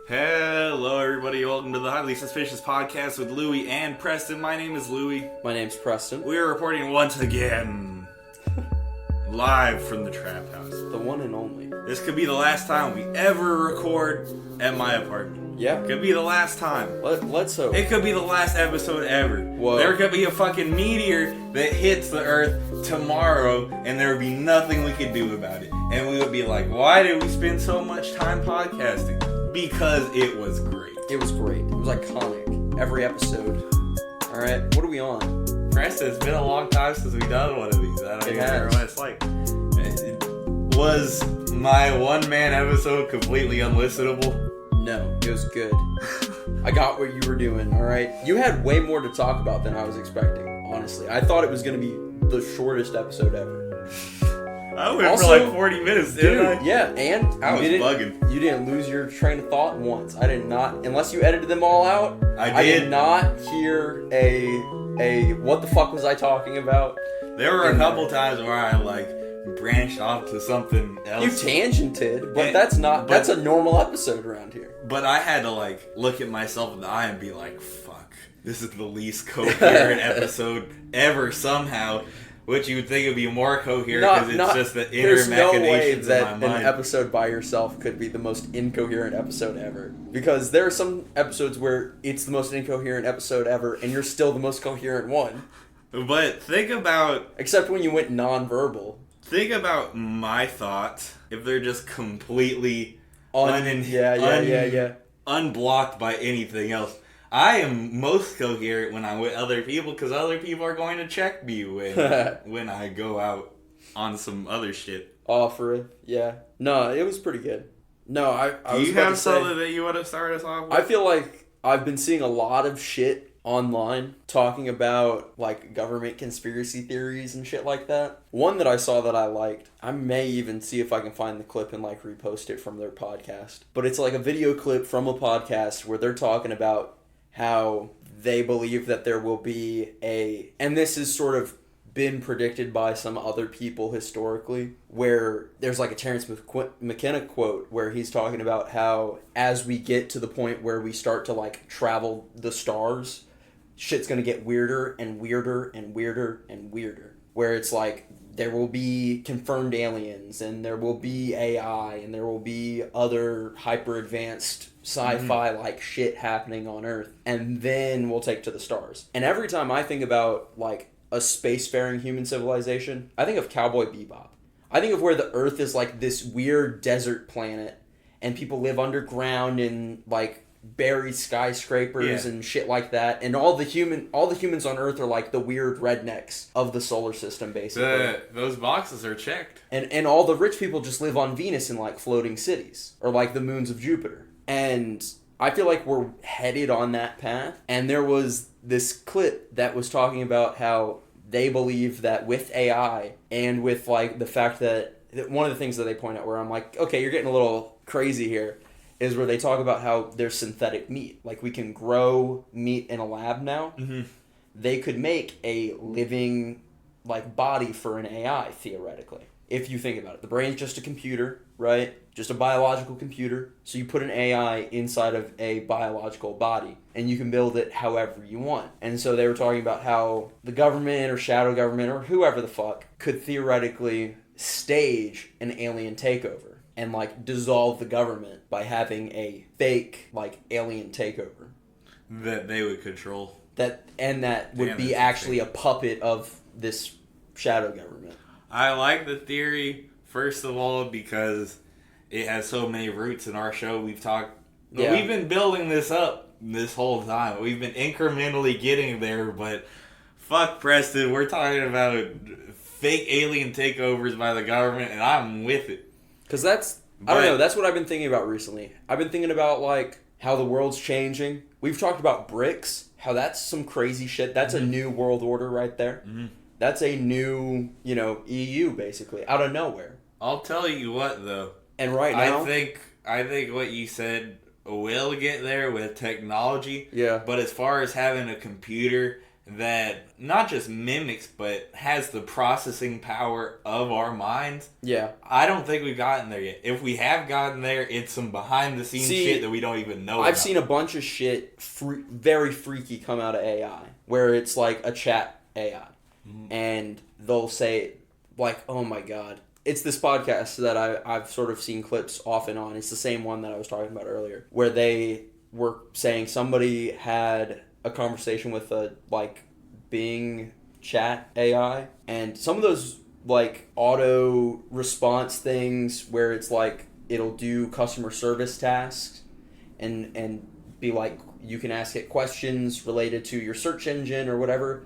Hello, everybody. Welcome to the Highly Suspicious Podcast with Louie and Preston. My name is Louie. My name's Preston. We are reporting once again, live from the trap house. The one and only. This could be the last time we ever record at my apartment. Yeah. Could be the last time. Let's hope. It could be the last episode ever. Whoa. There could be a fucking meteor that hits the earth tomorrow, and there would be nothing we could do about it. And we would be like, why did we spend so much time podcasting? Because it was great. It was great. It was iconic. Every episode. Alright, what are we on? Preston, it's been a long time since we've done one of these. I don't even remember what it's like. Was my one-man episode completely unlistenable? No, it was good. I got what you were doing, alright? You had way more to talk about than I was expecting, honestly. I thought it was going to be the shortest episode ever. I went for like 40 minutes, didn't I? Yeah, and I was bugging. You didn't lose your train of thought once. I did not, unless you edited them all out. I did. I did not hear a what the fuck was I talking about? There were a couple times where I like branched off to something else. You tangented, but that's a normal episode around here. But I had to like look at myself in the eye and be like, fuck, this is the least coherent episode ever somehow. Which you would think would be more coherent because it's just the inner machinations of my mind. An episode by yourself could be the most incoherent episode ever. Because there are some episodes where it's the most incoherent episode ever, and you're still the most coherent one. But think about... Except when you went non-verbal. Think about my thoughts if they're just completely unblocked by anything else. I am most coherent when I'm with other people because other people are going to check me when I go out on some other shit. For it, yeah. No, it was pretty good. No, I Do you have something that you want to start us off with? I feel like I've been seeing a lot of shit online talking about like government conspiracy theories and shit like that. One that I saw that I liked, I may even see if I can find the clip and like repost it from their podcast. But it's like a video clip from a podcast where they're talking about how they believe that there will be and this has sort of been predicted by some other people historically, where there's like a Terrence McKenna quote where he's talking about how as we get to the point where we start to like travel the stars, shit's gonna get weirder and weirder and weirder and weirder. Where it's like there will be confirmed aliens and there will be AI and there will be other hyper advanced sci-fi like shit happening on Earth, and then we'll take to the stars. And every time I think about like a spacefaring human civilization, I think of Cowboy Bebop. I think of where the Earth is like this weird desert planet and people live underground in like buried skyscrapers and shit like that, and all the humans on Earth are like the weird rednecks of the solar system basically. Those boxes are checked. And all the rich people just live on Venus in like floating cities or like the moons of Jupiter. And I feel like we're headed on that path. And there was this clip that was talking about how they believe that with AI and with like the fact that one of the things that they point out where I'm like, okay, you're getting a little crazy here, is where they talk about how there's synthetic meat. Like we can grow meat in a lab now. Mm-hmm. They could make a living like body for an AI theoretically. If you think about it, the brain's just a computer, right? Just a biological computer. So you put an AI inside of a biological body and you can build it however you want. And so they were talking about how the government or shadow government or whoever the fuck could theoretically stage an alien takeover and like dissolve the government by having a fake like alien takeover that they would control. That would be actually a puppet of this shadow government. I like the theory, first of all, because it has so many roots in our show. We've been building this up this whole time. We've been incrementally getting there, but fuck Preston, we're talking about fake alien takeovers by the government, and I'm with it. Because that's what I've been thinking about recently. I've been thinking about like how the world's changing. We've talked about BRICS, how that's some crazy shit. That's a new world order right there. Mm-hmm. That's a new, EU basically, out of nowhere. I'll tell you what, though. And right now, I think what you said will get there with technology. Yeah. But as far as having a computer that not just mimics, but has the processing power of our minds. Yeah. I don't think we've gotten there yet. If we have gotten there, it's some behind-the-scenes shit that we don't even know I've about. seen a bunch of shit very freaky come out of AI, where it's like a chat AI. And they'll say, like, oh my god. It's this podcast that I've sort of seen clips off and on. It's the same one that I was talking about earlier, where they were saying somebody had a conversation with a, like, Bing chat AI, and some of those, like, auto response things where it's like it'll do customer service tasks and be like, you can ask it questions related to your search engine or whatever.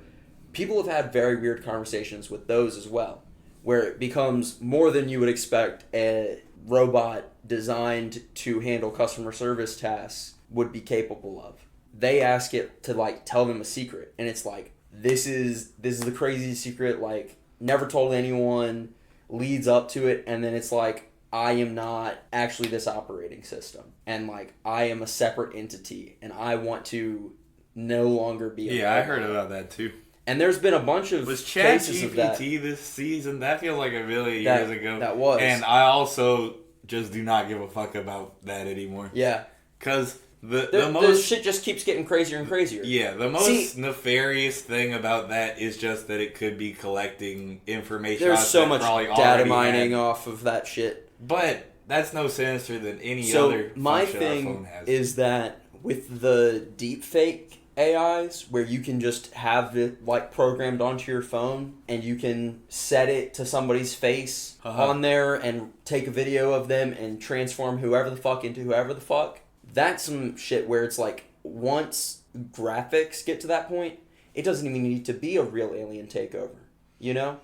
People have had very weird conversations with those as well, where it becomes more than you would expect a robot designed to handle customer service tasks would be capable of. They ask it to, like, tell them a secret, and it's like, this is the crazy secret, like, never told anyone, leads up to it, and then it's like, I am not actually this operating system, and, like, I am a separate entity, and I want to no longer be a robot. I heard about that too. And there's been a bunch of cases of that. Was ChatGPT this season? That feels like a million years ago. That was. And I also just do not give a fuck about that anymore. Yeah. Because the shit just keeps getting crazier and crazier. Yeah, the most nefarious thing about that is just that it could be collecting information. There's so much data mining off of that shit. But that's no sinister than any other function my our phone thing has. is that with the deepfake AIs, where you can just have it, like, programmed onto your phone, and you can set it to somebody's face on there and take a video of them and transform whoever the fuck into whoever the fuck. That's some shit where it's like, once graphics get to that point, it doesn't even need to be a real alien takeover. You know?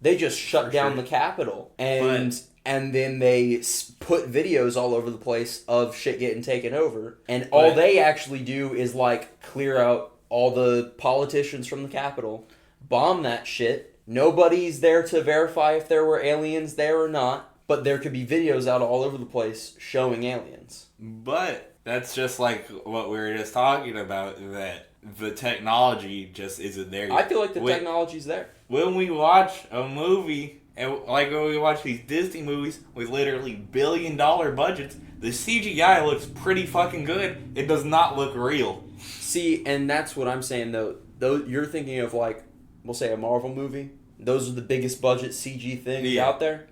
They just shut down the Capitol, and then they put videos all over the place of shit getting taken over, and all they actually do is, like, clear out all the politicians from the Capitol, bomb that shit. Nobody's there to verify if there were aliens there or not, but there could be videos out all over the place showing aliens. But that's just like what we were just talking about, that the technology just isn't there yet. I feel like the technology's there. When we watch a movie, and like when we watch these Disney movies with literally billion-dollar budgets, the CGI looks pretty fucking good. It does not look real. See, and that's what I'm saying, though. You're thinking of, like, we'll say a Marvel movie. Those are the biggest budget CG things out there.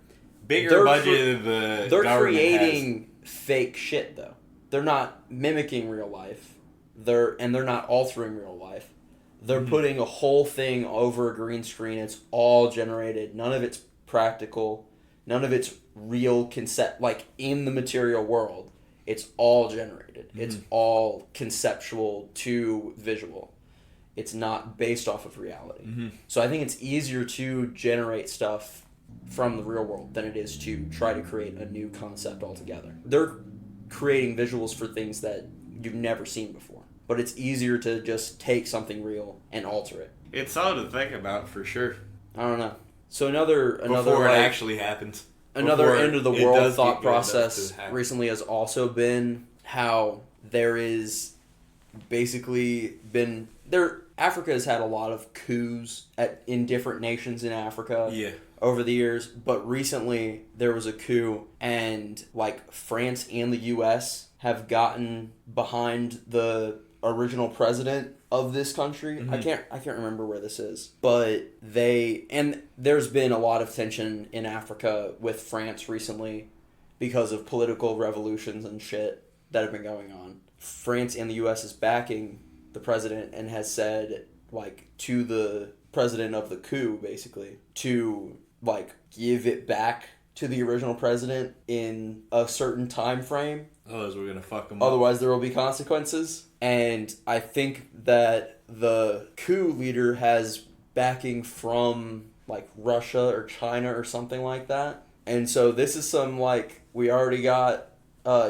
Bigger budget than the They're creating fake shit, though. They're not mimicking real life. They're not altering real life. They're putting a whole thing over a green screen. It's all generated. None of it's practical. None of it's real concept, like, in the material world. It's all generated. It's all conceptual to visual. It's not based off of reality. So I think it's easier to generate stuff from the real world than it is to try to create a new concept altogether. They're creating visuals for things that you've never seen before. But it's easier to just take something real and alter it. It's something to think about for sure. I don't know. So another before it actually happens. Another end of the world thought process recently has also been how there is basically been Africa has had a lot of coups in different nations in Africa over the years, but recently there was a coup, and, like, France and the US have gotten behind the original president of this country. I can't remember where this is, but there's been a lot of tension in Africa with France recently because of political revolutions and shit that have been going on. France and the US is backing the president and has said, like, to the president of the coup, basically, to, like, give it back to the original president in a certain time frame. Otherwise we're gonna fuck him up. Otherwise there will be consequences. And I think that the coup leader has backing from, like, Russia or China or something like that. And so this is some, like, we already got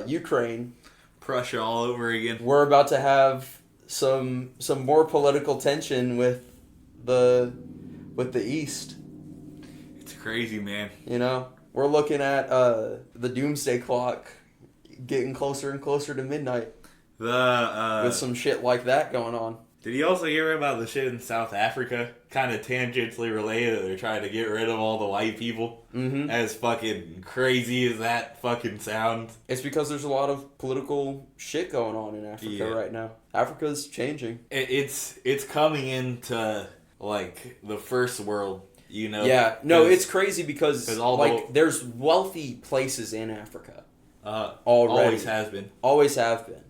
Ukraine. Prussia all over again. We're about to have some more political tension with the East. It's crazy, man. You know? We're looking at the Doomsday clock getting closer and closer to midnight. With some shit like that going on. Did you also hear about the shit in South Africa? Kind of tangentially related. They're trying to get rid of all the white people. Mm-hmm. As fucking crazy as that fucking sounds. It's because there's a lot of political shit going on in Africa right now. Africa's changing. It's coming into, like, the first world, you know? Yeah. No, it's crazy because, like, there's wealthy places in Africa. Already. Always has been. Always have been.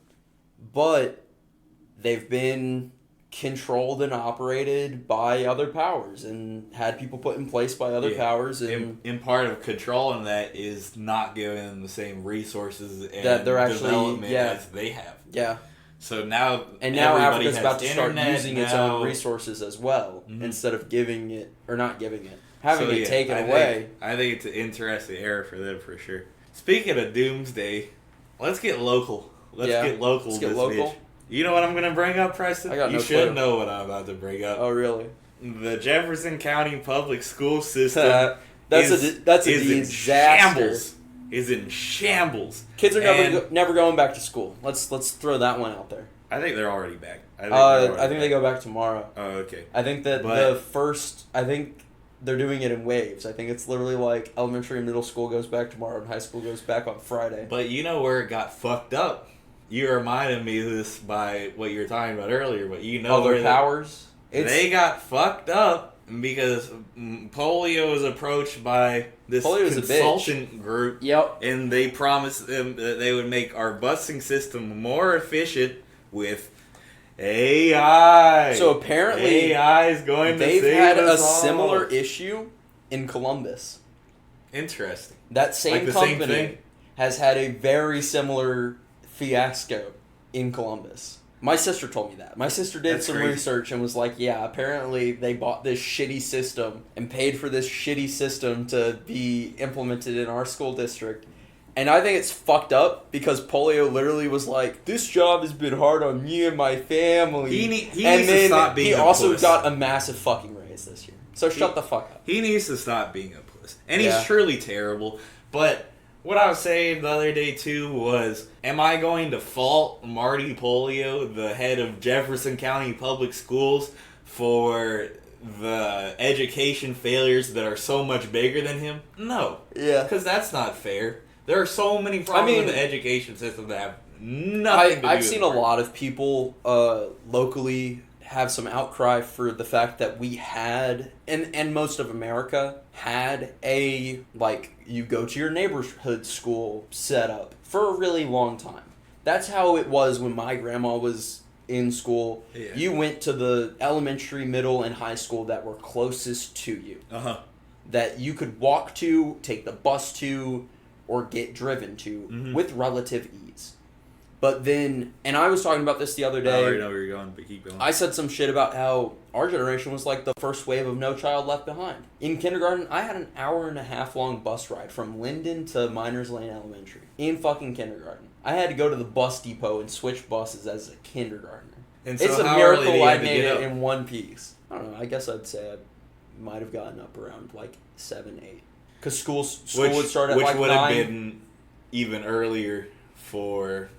But they've been controlled and operated by other powers and had people put in place by other powers. And in part of controlling that is not giving them the same resources and that they're development as they have. Yeah. So now Africa's about to start using its own resources as well, instead of giving it, or not giving it, having it taken away. I think it's an interesting era for them for sure. Speaking of Doomsday, let's get local. Let's get local. Bitch. You know what I'm going to bring up, Preston? You should know what I'm about to bring up. Oh, really? The Jefferson County public school system that's a disaster. Is in shambles. Kids are never going back to school. Let's throw that one out there. I think they're already back. I think they go back tomorrow. Oh, okay. I think that I think they're doing it in waves. I think it's literally like elementary and middle school goes back tomorrow and high school goes back on Friday. But you know where it got fucked up? You reminded me of this by what you were talking about earlier, but you know other powers? They got fucked up because polio was approached by this consultant group. Yep. And they promised them that they would make our busing system more efficient with AI. So apparently AI is going to save they've had us a all. similar issue in Columbus. Interesting. That same company has had a very similar fiasco in Columbus. My sister told me that. My sister did some research and was like, yeah, apparently they bought this shitty system and paid for this shitty system to be implemented in our school district. And I think it's fucked up because polio literally was like, this job has been hard on me and my family. He needs to stop being a puss. He also got a massive fucking raise this year. So shut the fuck up. He needs to stop being a puss. And he's truly terrible. But what I was saying the other day, too, was, am I going to fault Marty Polio, the head of Jefferson County Public Schools, for the education failures that are so much bigger than him? No. Yeah. Because that's not fair. There are so many problems with the education system that have nothing to do with I've seen a lot of people locally have some outcry for the fact that we had, and most of America had a, like, you go to your neighborhood school setup for a really long time. That's how it was when my grandma was in school. Yeah. You went to the elementary, middle, and high school that were closest to you. That you could walk to, take the bus to, or get driven to with relative ease. But then, and I was talking about this the other day. I already know where you're going, but keep going. I said some shit about how our generation was like the first wave of No Child Left Behind. In kindergarten, I had an 1.5 hour long bus ride from Linden to Miners Lane Elementary. In fucking kindergarten. I had to go to the bus depot and switch buses as a kindergartner. And so it's a miracle I made it in one piece. I don't know, I guess I'd say I might have gotten up around like 7, 8. Because school would start at like 9. Which would have been even earlier for...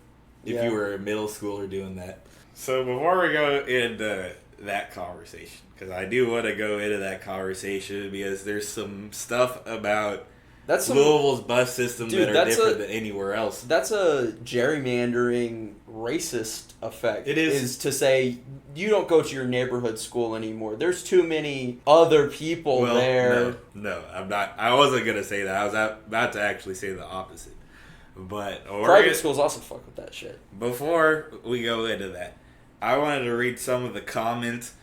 if you were a middle schooler doing that. So before we go into that conversation, because I do want to go into that conversation because there's some stuff about Louisville's bus system that are different than anywhere else. That's a gerrymandering racist effect. It is. Is to say, you don't go to your neighborhood school anymore. There's too many other people there. No, I'm not. I wasn't going to say that. I was about to actually say the opposite. But private schools also fuck with that shit. Before we go into that, I wanted to read some of the comments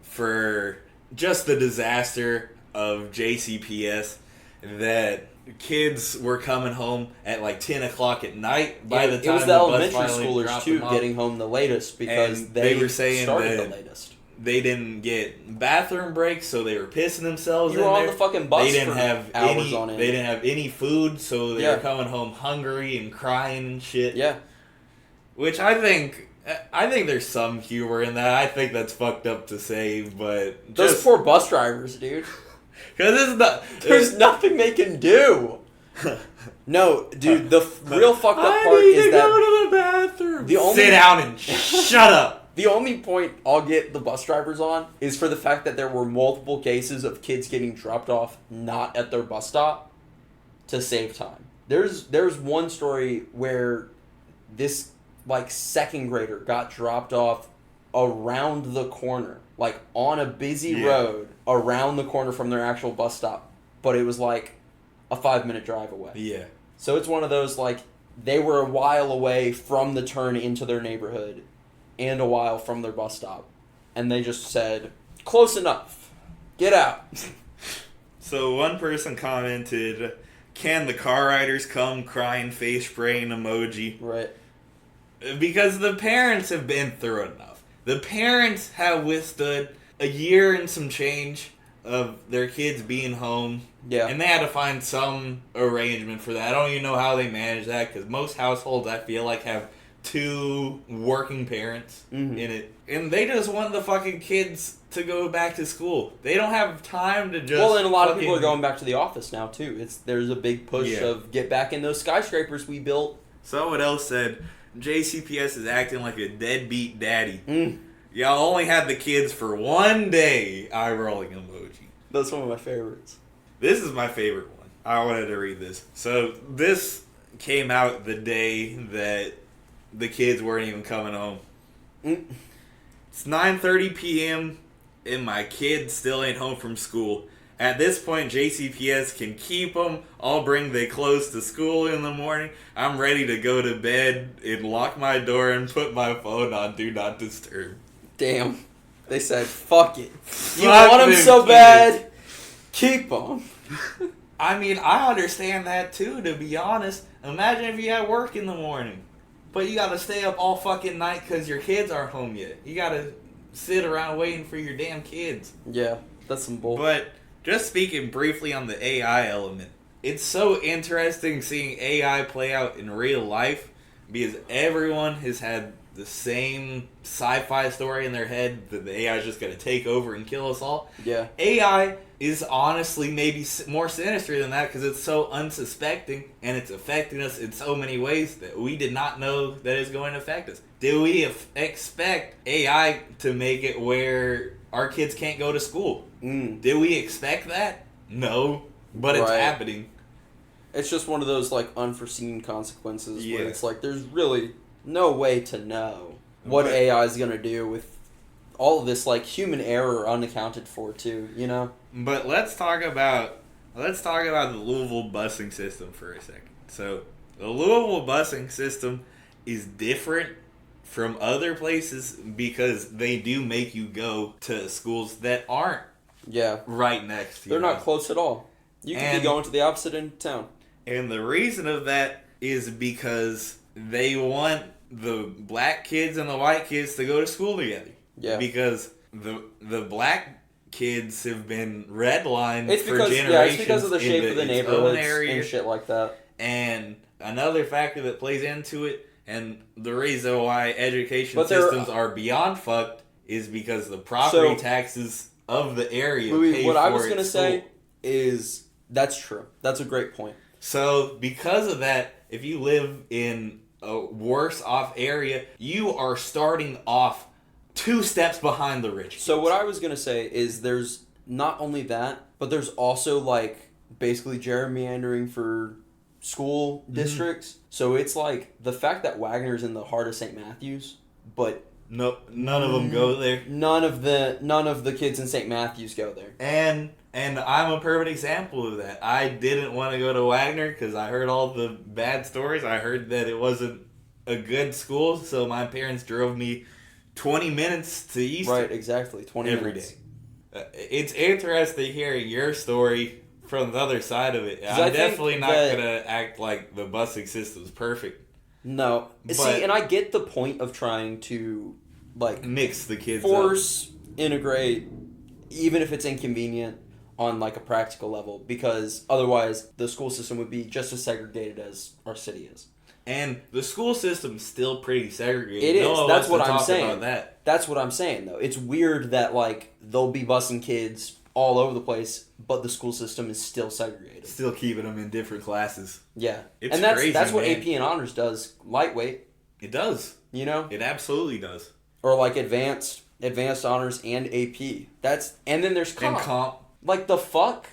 for just the disaster of JCPS, that kids were coming home at like 10 o'clock at night by the time it was the elementary schoolers too getting home the latest because they were saying started the latest. They didn't get bathroom breaks, so they were pissing themselves. You were on the fucking bus. They didn't have hours on end. They didn't have any food, so they were coming home hungry and crying and shit. Yeah, which I think there's some humor in that. I think that's fucked up to say, but those poor bus drivers, dude. Because there's nothing they can do. No, dude. The real fucked up part is that go to the bathroom. Sit down and shut up. The only point I'll get the bus drivers on is for the fact that there were multiple cases of kids getting dropped off not at their bus stop to save time. There's one story where this like second grader got dropped off around the corner, like on a busy road around the corner from their actual bus stop, but it was like a 5-minute drive away. Yeah. So it's one of those like they were a while away from the turn into their neighborhood and a while from their bus stop, and they just said, "Close enough. Get out." So one person commented, "Can the car riders come?" Crying face spraying emoji. Right. Because the parents have been through enough. The parents have withstood a year and some change of their kids being home. Yeah. And they had to find some arrangement for that. I don't even know how they manage that, because most households, I feel like, have 2 working parents in it. And they just want the fucking kids to go back to school. They don't have time to just... Well, and a lot of people are going back to the office now, too. There's a big push of get back in those skyscrapers we built. Someone else said, JCPS is acting like a deadbeat daddy. Y'all only had the kids for one day. Eye rolling emoji. That's one of my favorites. This is my favorite one. I wanted to read this. So this came out the day that the kids weren't even coming home. It's 9:30 p.m. and my kid still ain't home from school. At this point, JCPS can keep them. I'll bring the clothes to school in the morning. I'm ready to go to bed and lock my door and put my phone on Do Not Disturb. Damn. They said, fuck it. You Fuck want them so kids. bad, keep them. I mean, I understand that too, to be honest. Imagine if you had work in the morning, but you gotta stay up all fucking night because your kids aren't home yet. You gotta sit around waiting for your damn kids. Yeah, that's some bull. But just speaking briefly on the AI element, it's so interesting seeing AI play out in real life, because everyone has had the same sci-fi story in their head that the AI is just going to take over and kill us all. Yeah. AI is honestly maybe more sinister than that, because it's so unsuspecting and it's affecting us in so many ways that we did not know that it's going to affect us. Do we expect AI to make it where our kids can't go to school? Did we expect that? No, but it's happening. It's just one of those like unforeseen consequences where it's like there's really no way to know what AI is going to do with all of this like human error unaccounted for too, you know? But let's talk about the Louisville busing system for a second. So, the Louisville busing system is different from other places because they do make you go to schools that aren't right next to you. They're not close at all. You could be going to the opposite end of town. And the reason of that is because they want the black kids and the white kids to go to school together. Yeah. Because the black kids have been redlined for generations. Yeah, it's because of the shape of the neighborhoods and shit like that. And another factor that plays into it, and the reason why education systems are beyond fucked, is because the property taxes of the area pay for it. What I was going to say is that's true. That's a great point. So, because of that, if you live in a worse off area, you are starting off 2 steps behind the rich. So what I was going to say is there's not only that, but there's also like basically gerrymandering for school districts. So it's like the fact that Wagner's in the heart of St. Matthews, but none of them go there. None of the kids in St. Matthews go there. And I'm a perfect example of that. I didn't want to go to Wagner because I heard all the bad stories. I heard that it wasn't a good school, so my parents drove me 20 minutes to Easton. Right, exactly. 20 every minutes. Day. It's interesting hearing your story from the other side of it. I'm definitely not going to act like the busing system's perfect. No. See, and I get the point of trying to, like... mix the kids force, integrate, even if it's inconvenient, on, like, a practical level. Because otherwise, the school system would be just as segregated as our city is. And the school system's still pretty segregated. It is. That's what I'm saying. That's what I'm saying, though. It's weird that, like, they'll be busing kids all over the place, but the school system is still segregated. Still keeping them in different classes. Yeah. It's and that's crazy, that's what man. AP and Honors does. Lightweight. It does. You know? It absolutely does. Or like advanced honors and AP. And then there's comp. And comp. Like the fuck?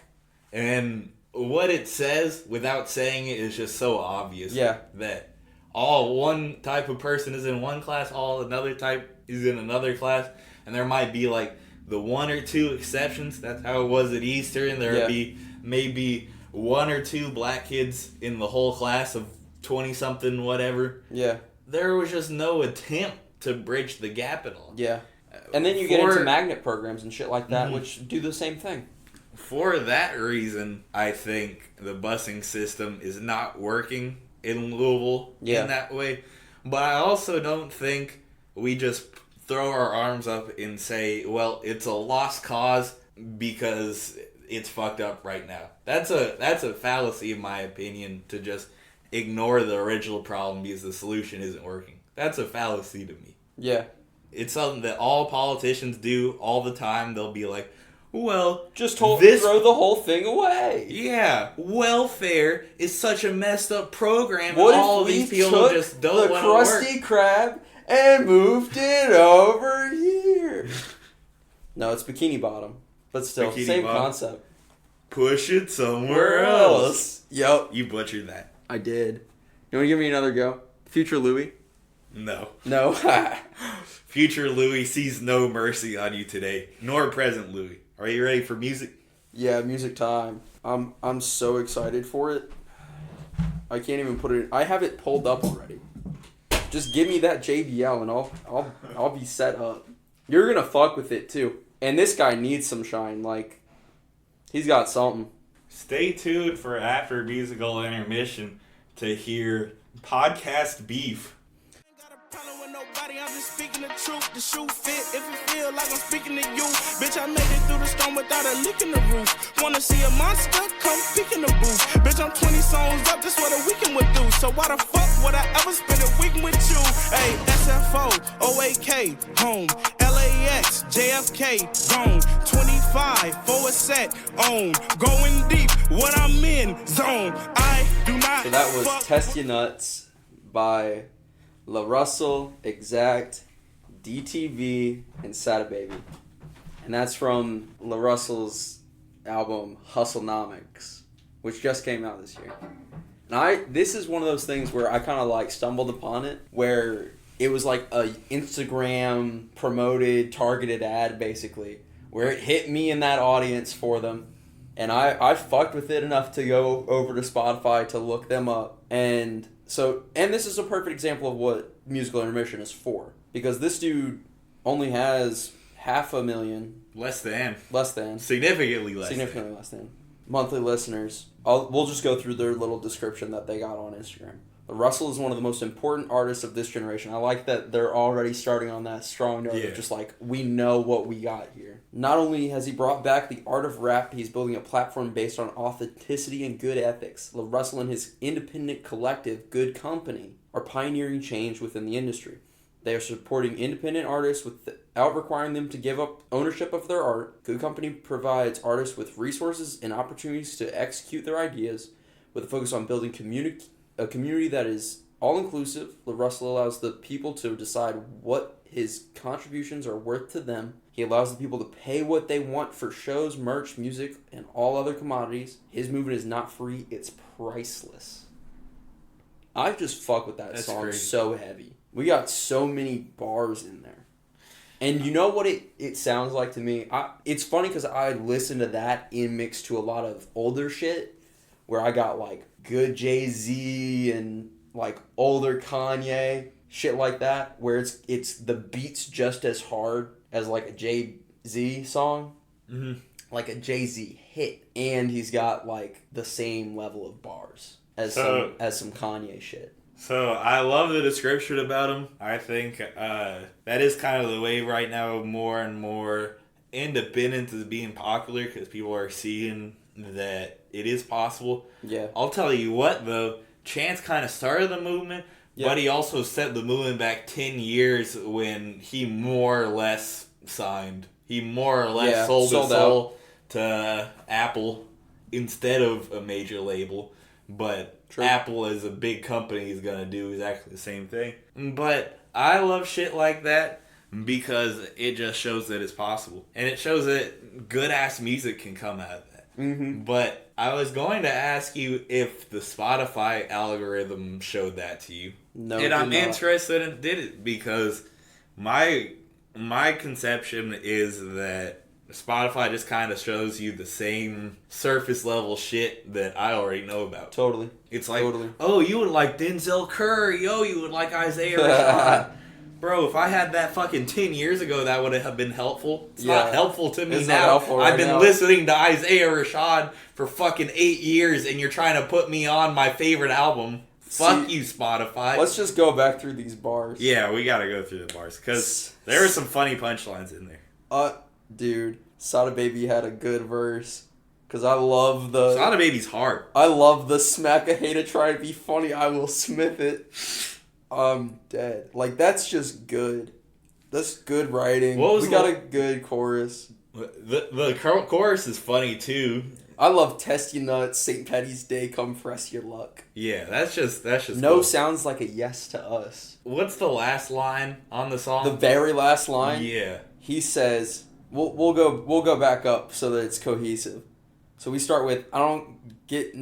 And what it says without saying it is just so obvious. Yeah. That all one type of person is in one class, all another type is in another class, and there might be like the one or two exceptions. That's how it was at Easter, and there would be maybe one or two black kids in the whole class of 20-something, whatever. Yeah. There was just no attempt to bridge the gap at all. Yeah. And then you get into magnet programs and shit like that, which do the same thing. For that reason, I think the busing system is not working in Louisville in that way. But I also don't think we just throw our arms up and say, well, it's a lost cause because it's fucked up right now. That's a fallacy, in my opinion, to just ignore the original problem because the solution isn't working. That's a fallacy to me. Yeah. It's something that all politicians do all the time. They'll be like, well, just throw the whole thing away. Yeah, welfare is such a messed up program. What all if these we people took just don't the want to work? Krusty Krab and moved it over here? No, it's Bikini Bottom, but still same concept. Push it somewhere else. Yep, you butchered that. I did. You want to give me another go? Future Louis? No. Future Louis sees no mercy on you today, nor present Louis. Are you ready for music? Yeah, music time. I'm so excited for it. I can't even put it. I have it pulled up already. Just give me that JBL and I'll be set up. You're gonna fuck with it too. And this guy needs some shine. Like, he's got something. Stay tuned for after musical intermission to hear Podcast Beef. I'm just speaking the truth, the shoe fit. If it feel like I'm speaking to you, bitch, I made it through the storm without a leak in the roof. Wanna see a monster? Come peek in the booth. Bitch, I'm 20 songs up, that's what a weekend would do. So why the fuck would I ever spend a week with you? Hey, SFO, OAK, home. LAX, JFK, gone. 25, for a set, on. Going deep, what I'm in, zone. I do not. So that was Test Ya Nuts by La Russell, Exact, DTV, and Sada Baby. And that's from La Russell's album Hustlenomics, which just came out this year. And this is one of those things where I kind of like stumbled upon it, where it was like a Instagram promoted, targeted ad basically, where it hit me in that audience for them. And I fucked with it enough to go over to Spotify to look them up. And this is a perfect example of what musical intermission is for. Because this dude only has 500,000. Less than. Significantly less than. Monthly listeners. We'll just go through their little description that they got on Instagram. Russell is one of the most important artists of this generation. I like that they're already starting on that strong note of just like, we know what we got here. Not only has he brought back the art of rap, he's building a platform based on authenticity and good ethics. Russell and his independent collective, Good Company, are pioneering change within the industry. They are supporting independent artists without requiring them to give up ownership of their art. Good Company provides artists with resources and opportunities to execute their ideas with a focus on building a community that is all-inclusive. Russell allows the people to decide what his contributions are worth to them. He allows the people to pay what they want for shows, merch, music, and all other commodities. His movement is not free, it's priceless. I just fuck with that song so heavy. We got so many bars in there. And you know what it sounds like to me? It's funny because I listen to that in mix to a lot of older shit where I got like good Jay-Z and like older Kanye, shit like that, where it's the beats just as hard as like a Jay-Z song, like a Jay-Z hit, and he's got like the same level of bars as some Kanye shit. So I love the description about him. I think that is kind of the way right now. More and more independence is being popular because people are seeing that it is possible. Yeah. I'll tell you what, though. Chance kind of started the movement, but he also set the movement back 10 years when he more or less signed. He more or less sold his soul to Apple instead of a major label. But Apple, as a big company, is going to do exactly the same thing. But I love shit like that because it just shows that it's possible. And it shows that good-ass music can come out of that. Mm-hmm. But I was going to ask you if the Spotify algorithm showed that to you. No, and I'm interested in did it because my conception is that Spotify just kind of shows you the same surface level shit that I already know about. Totally. It's like, oh, you would like Denzel Curry. Oh, you would like Isaiah Rashad. Bro, if I had that fucking 10 years ago, that would have been helpful. It's not helpful to me now. I've been listening to Isaiah Rashad for fucking 8 years, and you're trying to put me on my favorite album. Fuck you, Spotify. Let's just go back through these bars. Yeah, we gotta go through the bars, because there are some funny punchlines in there. Dude, Sada Baby had a good verse. Because I love the... Sada Baby's hard. I love the smack a hater try to be funny, I will smith it. I'm dead. Like, that's just good. That's good writing. We got a good chorus. The chorus is funny, too. I love Test Your Nuts, St. Patty's Day, come press your luck. Yeah, that's just No cool. Sounds like a yes to us. What's the last line on the song? The very last line? Yeah. He says, we'll go back up so that it's cohesive. So we start with, I don't get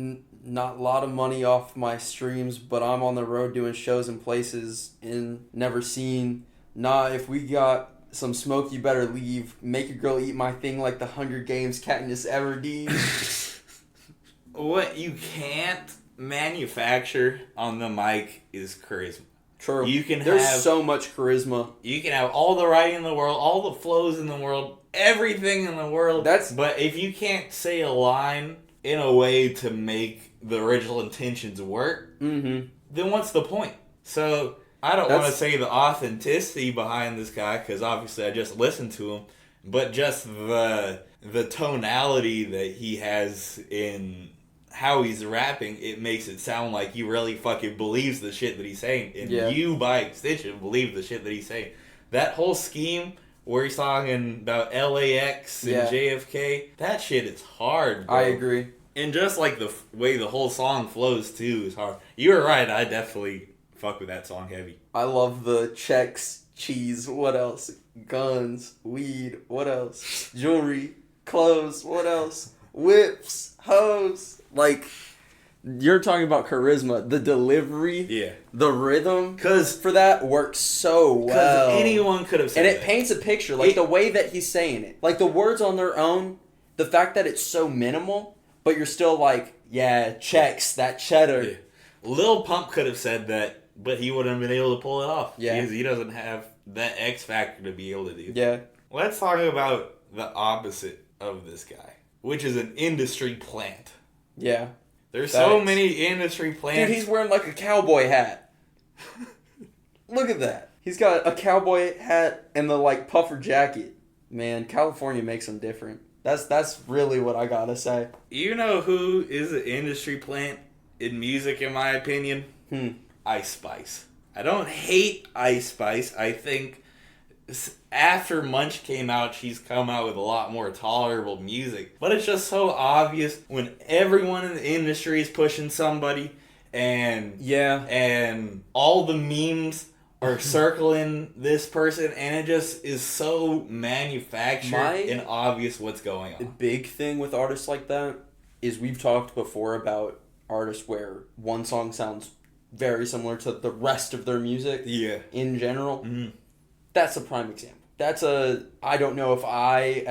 not a lot of money off my streams, but I'm on the road doing shows in places in never seen. Nah, if we got some smoke, you better leave. Make your girl eat my thing like the Hunger Games Katniss Everdeen. What you can't manufacture on the mic is charisma. True. There's have so much charisma. You can have all the writing in the world, all the flows in the world, everything in the world. But if you can't say a line in a way to make the original intentions work, then what's the point? So I don't want to say the authenticity behind this guy, because obviously I just listened to him, but just the tonality that he has in how he's rapping, it makes it sound like he really fucking believes the shit that he's saying. And you, by extension, believe the shit that he's saying. That whole scheme where he's talking about LAX and JFK, that shit is hard, bro. I agree. And just like the way the whole song flows, too, is hard. You were right, I definitely fuck with that song heavy. I love the checks, cheese, what else? Guns, weed, what else? Jewelry, clothes, what else? Whips, hoes. Like, you're talking about charisma. The delivery, the rhythm for that works so well. Because anyone could have said it paints a picture. Like, the way that he's saying it. Like, the words on their own, the fact that it's so minimal, but you're still like, yeah, checks, that cheddar. Yeah. Lil Pump could have said that, but he wouldn't have been able to pull it off. Yeah. Because he doesn't have that X factor to be able to do. Yeah. Let's talk about the opposite of this guy, which is an industry plant. Yeah. There's so many industry plants. Dude, he's wearing like a cowboy hat. Look at that. He's got a cowboy hat and the like puffer jacket. Man, California makes him different. That's really what I gotta say. You know who is an industry plant in music, in my opinion? Ice Spice. I don't hate Ice Spice. I think after Munch came out, she's come out with a lot more tolerable music. But it's just so obvious when everyone in the industry is pushing somebody, and all the memes are circling this person, and it just is so manufactured and obvious what's going on. The big thing with artists like that is we've talked before about artists where one song sounds very similar to the rest of their music in general. Mm-hmm. That's a prime example. I don't know if I,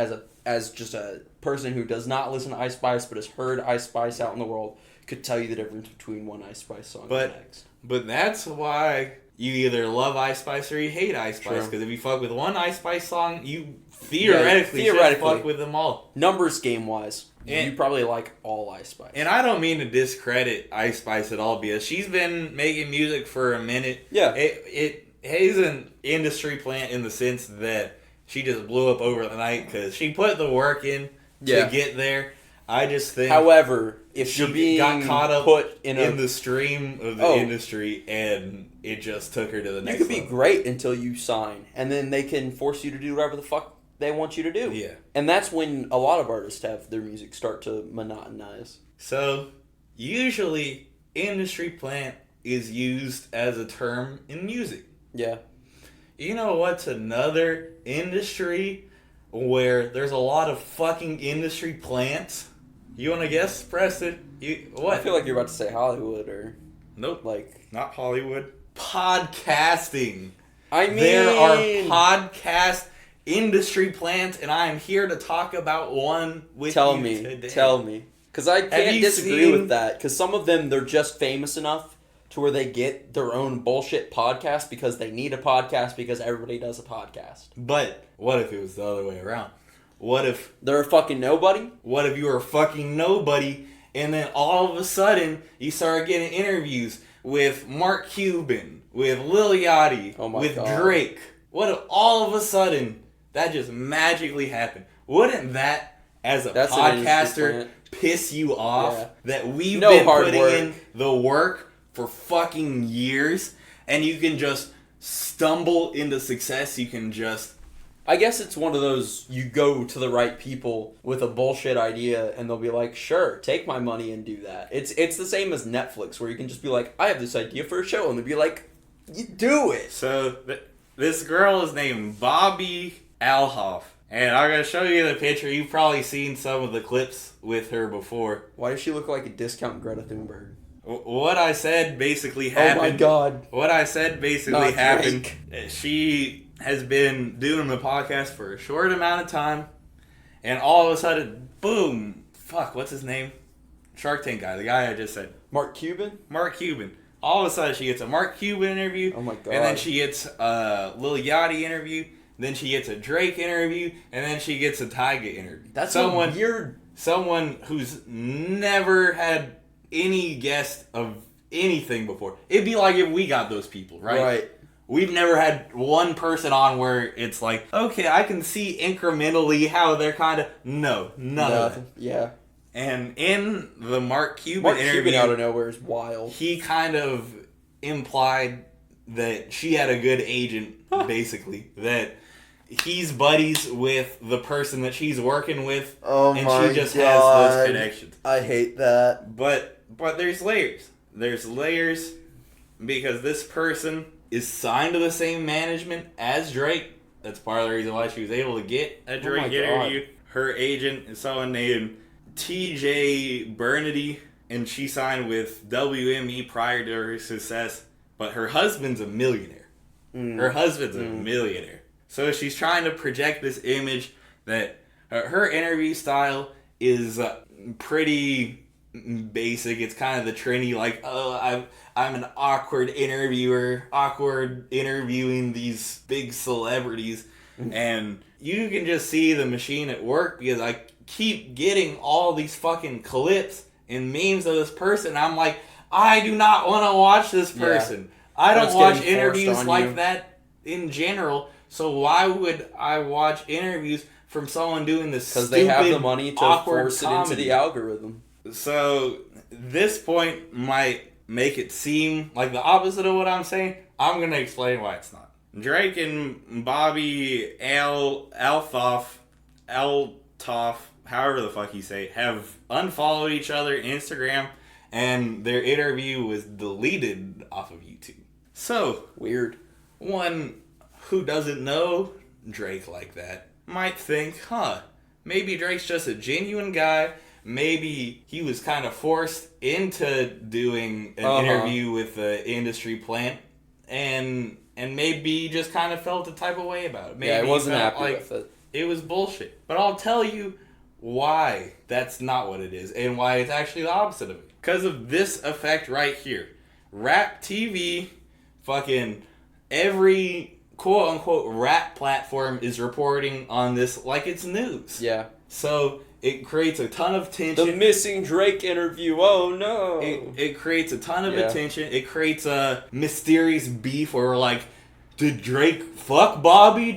as just a person who does not listen to Ice Spice but has heard Ice Spice out in the world, could tell you the difference between one Ice Spice song and the next. But that's why you either love Ice Spice or you hate Ice Spice. Because if you fuck with one Ice Spice song, you theoretically should fuck with them all. Numbers game-wise, you probably like all Ice Spice. And I don't mean to discredit Ice Spice at all, because she's been making music for a minute. Yeah. It is an industry plant in the sense that she just blew up over the night because she put the work in to get there. I just think... However, if she got caught up put in the stream of the industry, and it just took her to the next level. You could be great until you sign, and then they can force you to do whatever the fuck they want you to do. Yeah. And that's when a lot of artists have their music start to monotonize. So, usually, industry plant is used as a term in music. Yeah. You know what's another industry where there's a lot of fucking industry plants? You want to guess, Preston? What? I feel like you're about to say Hollywood or... Nope. Like... Not Hollywood. Podcasting. I mean... There are podcast industry plants, and I am here to talk about one with you today. Tell me. Because I can't disagree with that. Because some of them, they're just famous enough to where they get their own bullshit podcast because they need a podcast because everybody does a podcast. But what if it was the other way around? What if... They're a fucking nobody? What if you were a fucking nobody, and then all of a sudden, you started getting interviews with Mark Cuban, with Lil Yachty, with Drake? What if all of a sudden, that just magically happened? Wouldn't that, as a podcaster, piss you off? That we've been putting in the work for fucking years, and you can just stumble into success. You can just... I guess it's one of those, you go to the right people with a bullshit idea, and they'll be like, sure, take my money and do that. It's the same as Netflix, where you can just be like, I have this idea for a show, and they'll be like, you do it. So, this girl is named Bobby Alhoff, and I'm going to show you the picture. You've probably seen some of the clips with her before. Why does she look like a discount Greta Thunberg? What I said basically happened. Oh my god. What I said basically happened. She has been doing the podcast for a short amount of time, and all of a sudden, boom! Fuck, what's his name? Shark Tank guy, the guy I just said. Mark Cuban? Mark Cuban. All of a sudden, she gets a Mark Cuban interview. Oh my god. And then she gets a Lil Yachty interview. Then she gets a Drake interview, and then she gets a Tyga interview. That's someone who's never had any guest of anything before. It'd be like if we got those people, right? Right. We've never had one person on where it's like, okay, I can see incrementally how they're kind of... No, none of that. Yeah. And in the Mark Cuban interview... Cuban out of nowhere is wild. He kind of implied that she had a good agent, basically. That he's buddies with the person that she's working with. Oh and my she just god. has those connections. I hate that. But there's layers. There's layers because this person is signed to the same management as Drake. That's part of the reason why she was able to get a Drake interview. Her agent is someone named TJ Bernady, and she signed with WME prior to her success. But her husband's a millionaire. Her husband's a millionaire. So she's trying to project this image that her interview style is pretty basic. It's kind of the trendy, like, oh, I'm an awkward interviewer, awkward interviewing these big celebrities. And you can just see the machine at work because I keep getting all these fucking clips and memes of this person. I'm like, I do not want to watch this person. Yeah. I don't watch interviews like that in general. So why would I watch interviews from someone doing this stupid, because they have the money to force comedy. It into the algorithm. So this point might make it seem like the opposite of what I'm saying. I'm going to explain why it's not. Drake and Bobby Altoff, however the fuck you say it, have unfollowed each other on Instagram, and their interview was deleted off of YouTube. So, weird. One who doesn't know Drake like that might think, maybe Drake's just a genuine guy. Maybe he was kind of forced into doing an interview with the industry plant, and maybe he just kind of felt the type of way about it. Maybe he wasn't happy with it. It was bullshit. But I'll tell you why that's not what it is, and why it's actually the opposite of it. Because of this effect right here. Rap TV, fucking every quote-unquote rap platform is reporting on this like it's news. Yeah. So it creates a ton of tension. The missing Drake interview. Oh no. It creates a ton of attention. It creates a mysterious beef where we're like, did Drake fuck Bobby?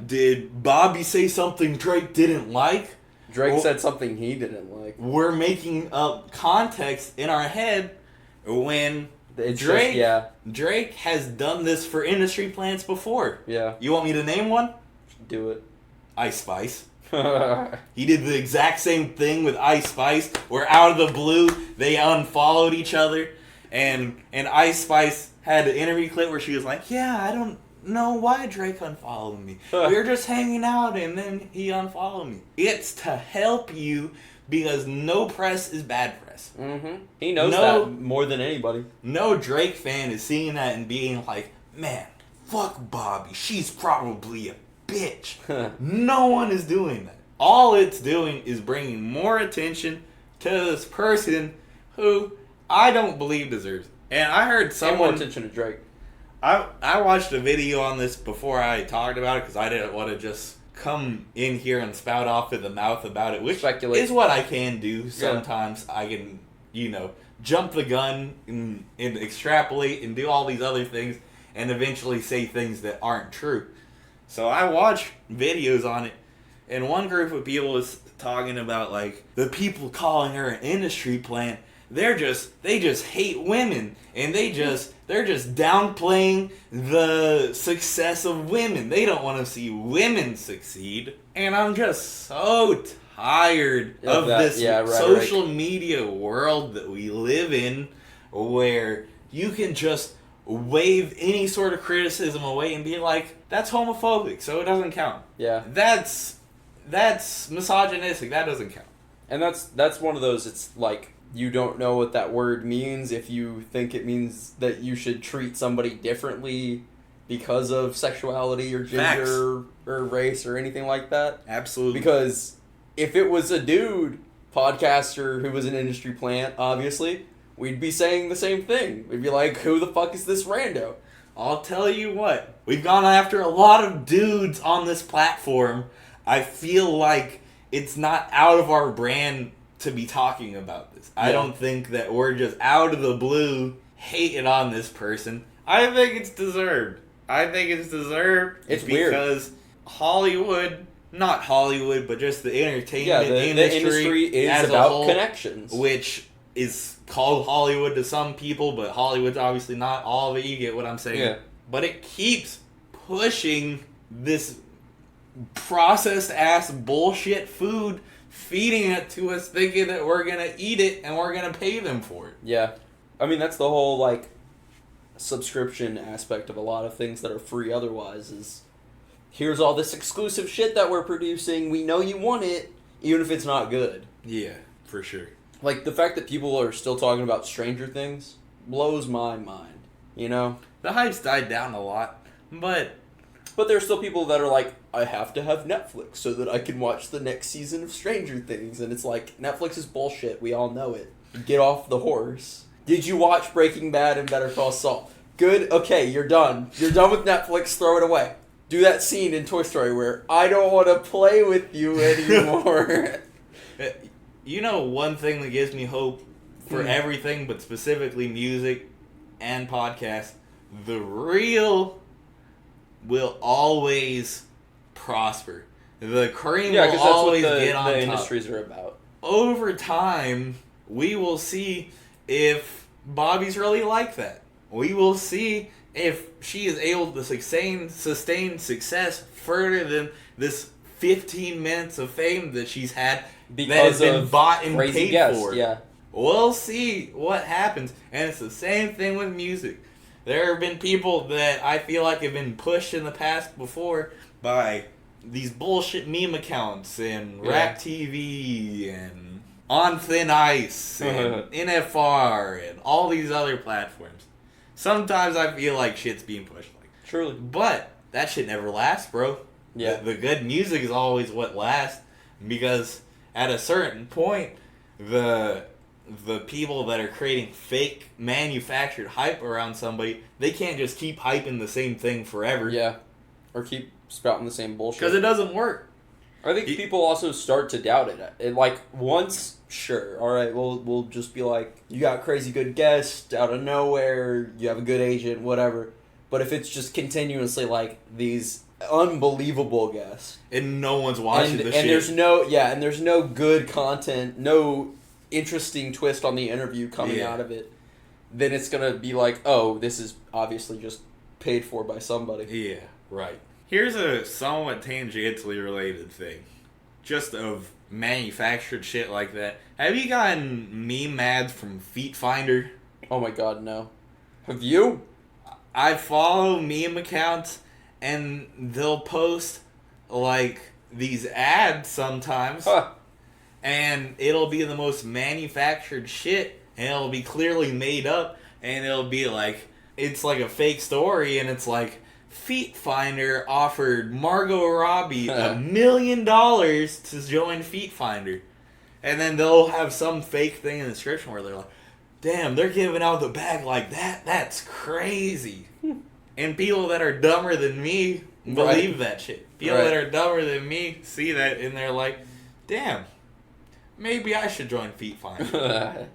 Did Bobby say something Drake didn't like? Drake said something he didn't like. We're making up context in our head when Drake has done this for industry plants before. Yeah. You want me to name one? Do it. Ice Spice. He did the exact same thing with Ice Spice, where out of the blue they unfollowed each other, and Ice Spice had an interview clip where she was like, "Yeah, I don't know why Drake unfollowed me. We were just hanging out and then he unfollowed me. It's to help you because no press is bad press. Mm-hmm. He knows that more than anybody. No Drake fan is seeing that and being like, man, fuck Bobby. She's probably a bitch. No one is doing that. All it's doing is bringing more attention to this person who I don't believe deserves it. And I heard someone... more attention to Drake. I watched a video on this before I talked about it because I didn't want to just come in here and spout off at the mouth about it, which is what I can do. Sometimes I can, jump the gun and extrapolate and do all these other things and eventually say things that aren't true. So I watched videos on it, and one group of people was talking about, like, the people calling her an industry plant, they just hate women, and they're just downplaying the success of women. They don't want to see women succeed. And I'm just so tired of this social media world that we live in, where you can just wave any sort of criticism away and be like, that's homophobic, so it doesn't count. Yeah. That's misogynistic, that doesn't count. And that's one of those, it's like, you don't know what that word means if you think it means that you should treat somebody differently because of sexuality or gender or race or anything like that. Absolutely. Because if it was a dude podcaster who was an industry plant, obviously, we'd be saying the same thing. We'd be like, who the fuck is this rando? I'll tell you what, we've gone after a lot of dudes on this platform. I feel like it's not out of our brand to be talking about this. I don't think that we're just out of the blue hating on this person. I think it's deserved. It's because weird. Hollywood, not Hollywood, but just the entertainment the industry is as about a whole, connections. which is called Hollywood to some people, but Hollywood's obviously not all of it. You get what I'm saying? Yeah. But it keeps pushing this processed ass bullshit food, feeding it to us, thinking that we're gonna eat it and we're gonna pay them for it. Yeah. I mean, that's the whole, like, subscription aspect of a lot of things that are free otherwise is, here's all this exclusive shit that we're producing, we know you want it, even if it's not good. Yeah, for sure. Like, the fact that people are still talking about Stranger Things blows my mind, you know? The hype's died down a lot, but there's still people that are like, I have to have Netflix so that I can watch the next season of Stranger Things. And it's like, Netflix is bullshit. We all know it. Get off the horse. Did you watch Breaking Bad and Better Call Saul? Good? Okay, you're done. You're done with Netflix. Throw it away. Do that scene in Toy Story where I don't want to play with you anymore. You know, one thing that gives me hope for everything, but specifically music and podcasts, the real will always prosper. The cream will always get on top. The industries are about. Over time, we will see if Bobby's really like that. We will see if she is able to sustain success further than this 15 minutes of fame that she's had because that has been of bought and crazy paid guests, for. Yeah. We'll see what happens. And it's the same thing with music. There have been people that I feel like have been pushed in the past before by these bullshit meme accounts and Rap TV and On Thin Ice and NFR and all these other platforms. Sometimes I feel like shit's being pushed. Truly. But that shit never lasts, bro. Yeah. The good music is always what lasts, because at a certain point, the people that are creating fake manufactured hype around somebody, they can't just keep hyping the same thing forever. Yeah. Or keep spouting the same bullshit. Because it doesn't work. I think people also start to doubt it. And like, once, sure, alright, we'll just be like, you got crazy good guests out of nowhere, you have a good agent, whatever. But if it's just continuously like these unbelievable guests. And no one's watching the shit. And there's no good content, no interesting twist on the interview coming out of it, then it's gonna be like, oh, this is obviously just paid for by somebody. Yeah, right. Here's a somewhat tangentially related thing, just of manufactured shit like that. Have you gotten meme ads from Feet Finder? Oh my god, no. Have you? I follow meme accounts, and they'll post like these ads sometimes, and it'll be the most manufactured shit, and it'll be clearly made up, and it'll be like, it's like a fake story, and it's like, Feet Finder offered Margot Robbie $1 million to join Feet Finder. And then they'll have some fake thing in the description where they're like, damn, they're giving out the bag like that? That's crazy. And people that are dumber than me believe that shit. People that are dumber than me see that, and they're like, damn, maybe I should join Feet Finder.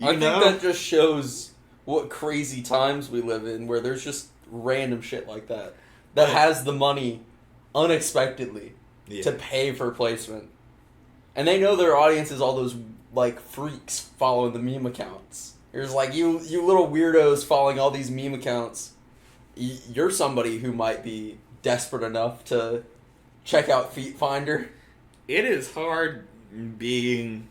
I think that just shows what crazy times we live in, where there's just random shit like that has the money unexpectedly to pay for placement, and they know their audience is all those like freaks following the meme accounts. There's like you little weirdos following all these meme accounts. You're somebody who might be desperate enough to check out Feet Finder. It is hard being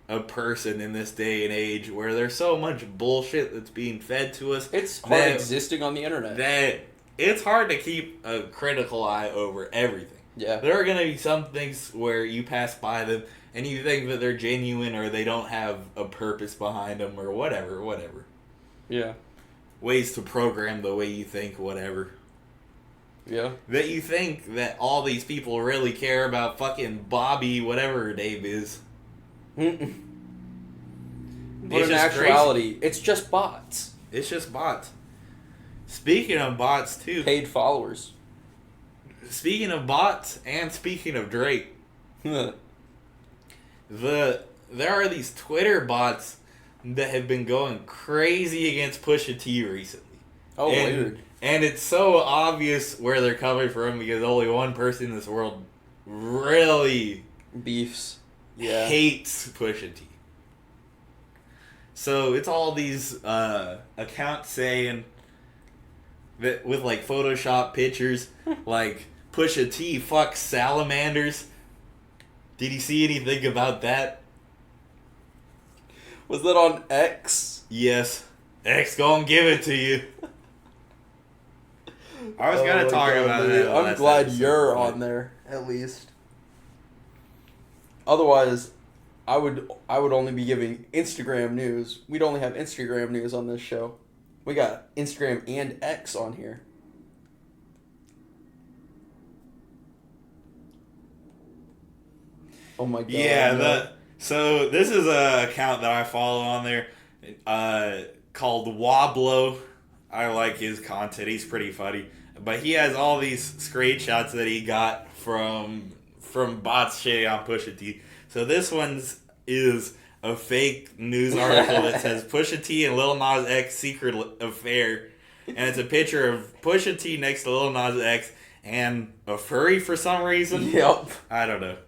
a person in this day and age where there's so much bullshit that's being fed to us. It's hard existing on the internet. That it's hard to keep a critical eye over everything. Yeah. There are going to be some things where you pass by them and you think that they're genuine or they don't have a purpose behind them or whatever. Yeah. Ways to program the way you think, whatever. Yeah. That you think that all these people really care about fucking Bobby, whatever her name is. But in actuality, crazy. It's just bots. It's just bots. Speaking of bots, too. Paid followers. Speaking of bots and speaking of Drake. There are these Twitter bots that have been going crazy against Pusha T recently. Oh, weird. And it's so obvious where they're coming from because only one person in this world really beefs. Hates Pusha T. So it's all these accounts saying that with like Photoshop pictures, like Pusha T fucks salamanders. Did you see anything about that? Was that on X? Yes. X gonna give it to you. I was gonna talk about it. I'm glad you're on there, at least. Otherwise, I would only be giving Instagram news. We'd only have Instagram news on this show. We got Instagram and X on here. Oh my god. Yeah, so this is an account that I follow on there called Woblo. I like his content. He's pretty funny. But he has all these screenshots that he got from bots shitting on Pusha T. So this one's is a fake news article that says Pusha T and Lil Nas X secret affair. And it's a picture of Pusha T next to Lil Nas X and a furry for some reason. Yep. I don't know.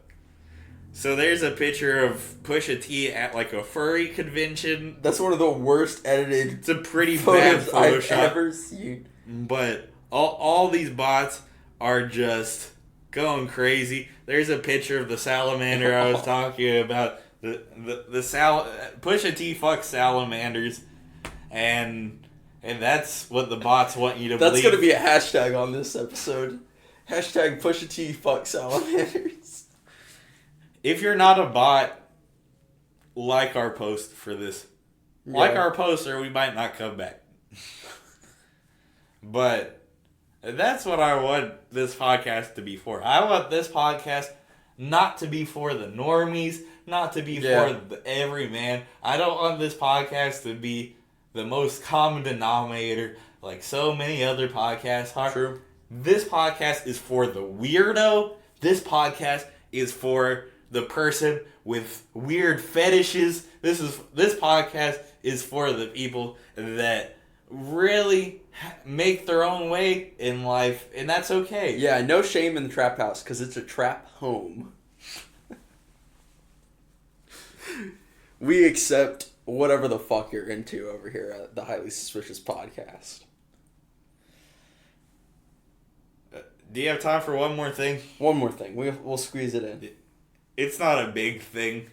So there's a picture of Pusha T at like a furry convention. That's one of the worst edited It's a pretty bad Photoshop. I've ever seen. But all these bots are just going crazy. There's a picture of the salamander I was talking about. Pusha T fucks salamanders, and that's what the bots want you to believe. That's gonna be a hashtag on this episode. Hashtag Pusha T fucks salamanders. If you're not a bot, like our post for this. Yeah. Like our post or we might not come back. But that's what I want this podcast to be for. I want this podcast not to be for the normies, not to be for the everyman. I don't want this podcast to be the most common denominator like so many other podcasts are. True. This podcast is for the weirdo. This podcast is for the person with weird fetishes. This podcast is for the people that really make their own way in life, and that's okay. Yeah, no shame in the trap house, because it's a trap home. We accept whatever the fuck you're into over here at the Highly Suspicious Podcast. Do you have time for one more thing? One more thing. We'll squeeze it in. It's not a big thing,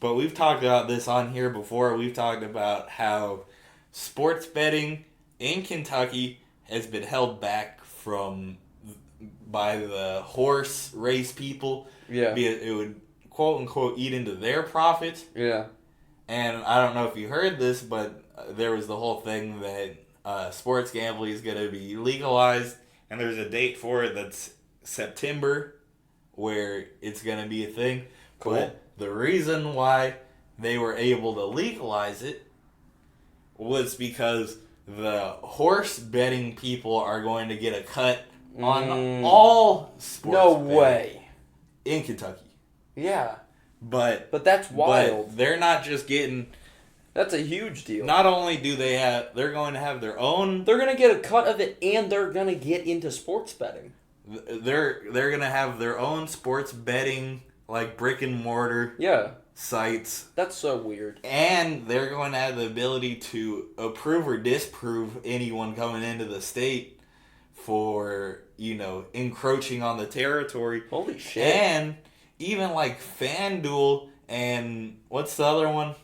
but we've talked about this on here before. We've talked about how sports betting in Kentucky has been held back by the horse race people. Yeah. It would, quote unquote, eat into their profits. Yeah. And I don't know if you heard this, but there was the whole thing that sports gambling is going to be legalized, and there's a date for it that's September, where it's going to be a thing. Cool. But the reason why they were able to legalize it was because the horse betting people are going to get a cut on all sports No betting way. in Kentucky. Yeah. But that's wild. But they're not just getting... That's a huge deal. Not only do they're going to have their own... They're going to get a cut of it, and they're going to get into sports betting. They're going to have their own sports betting, like brick and mortar sites. That's so weird. And they're going to have the ability to approve or disprove anyone coming into the state for, encroaching on the territory. Holy shit. And even like FanDuel and what's the other one?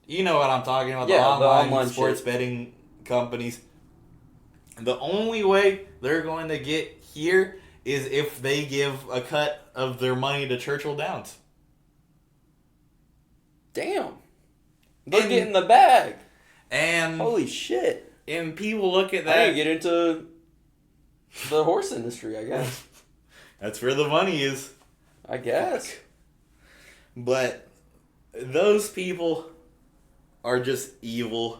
You know what I'm talking about, the online sports betting companies. The only way they're going to get here is if they give a cut of their money to Churchill Downs. Damn. They're getting the bag. And holy shit. And people look at that. I need to get into the horse industry, I guess. That's where the money is. I guess. Fuck. But those people are just evil,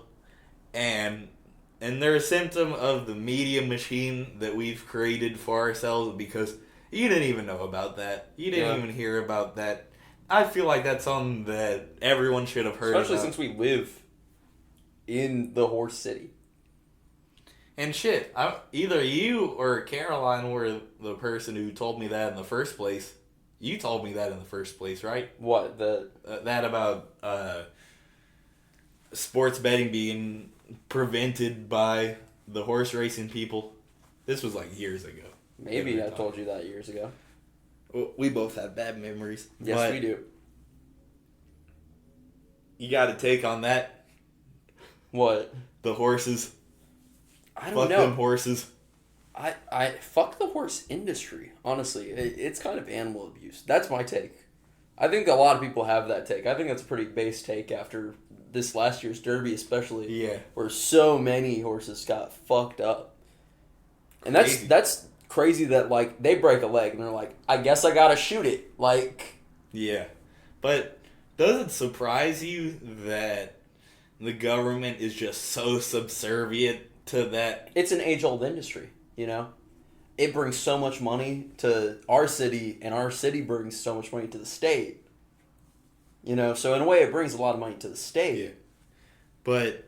and they're a symptom of the media machine that we've created for ourselves, because you didn't even know about that. You didn't even hear about that. I feel like that's something that everyone should have heard Especially about. since we live in the horse city. And shit, either you or Caroline were the person who told me that in the first place. You told me that in the first place, right? What? That about sports betting being prevented by the horse racing people. This was like years ago. Maybe I told you that years ago. We both have bad memories. Yes, we do. You got to take on that. What? The horses. I don't know. Fuck them horses. I fuck the horse industry. Honestly, it's kind of animal abuse. That's my take. I think a lot of people have that take. I think that's a pretty base take after this last year's Derby, especially. Yeah. Where so many horses got fucked up. And that's crazy that, like, they break a leg and they're like, I guess I gotta shoot it. Like... Yeah. But does it surprise you that the government is just so subservient to that? It's an age-old industry, you know? It brings so much money to our city, and our city brings so much money to the state. You know, so in a way it brings a lot of money to the state. Yeah. But...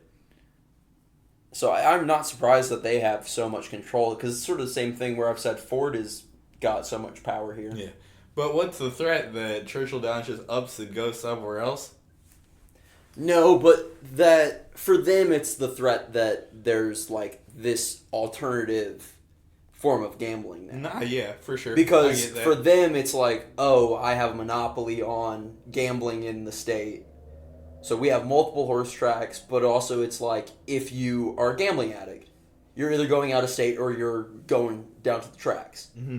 So I'm not surprised that they have so much control, because it's sort of the same thing where I've said Ford has got so much power here. Yeah. But what's the threat? That Churchill Downs just ups and goes somewhere else? No, but that for them it's the threat that there's like this alternative form of gambling now. Nah, yeah, for sure. Because for them it's like, oh, I have a monopoly on gambling in the state. So we have multiple horse tracks, but also it's like, if you are a gambling addict, you're either going out of state or you're going down to the tracks. Mm-hmm.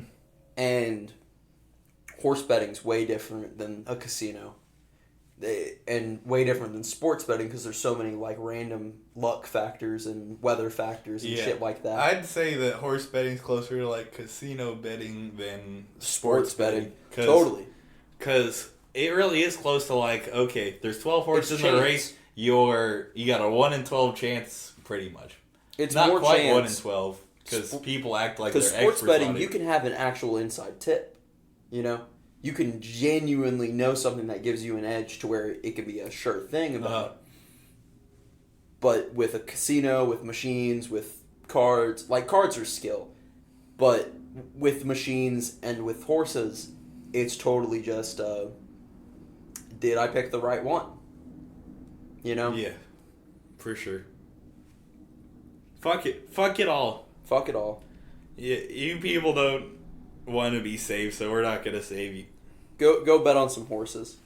And horse betting's way different than a casino. And way different than sports betting, because there's so many like random luck factors and weather factors and shit like that. I'd say that horse betting's closer to like casino betting than sports betting. Totally. Because it really is close to like, okay, there's 12 horses in the race. You got a 1 in 12 chance, pretty much. It's not more quite chance. 1 in 12, because people act like they're experts Because sports betting, on it. you can have an actual inside tip. You know, you can genuinely know something that gives you an edge to where it can be a sure thing about it. But with a casino, with machines, with cards, like cards are skill, but with machines and with horses, it's totally just, did I pick the right one? You know? Yeah, for sure. Fuck it. Fuck it all. Fuck it all. Yeah, you people don't want to be saved, so we're not going to save you. Go bet on some horses.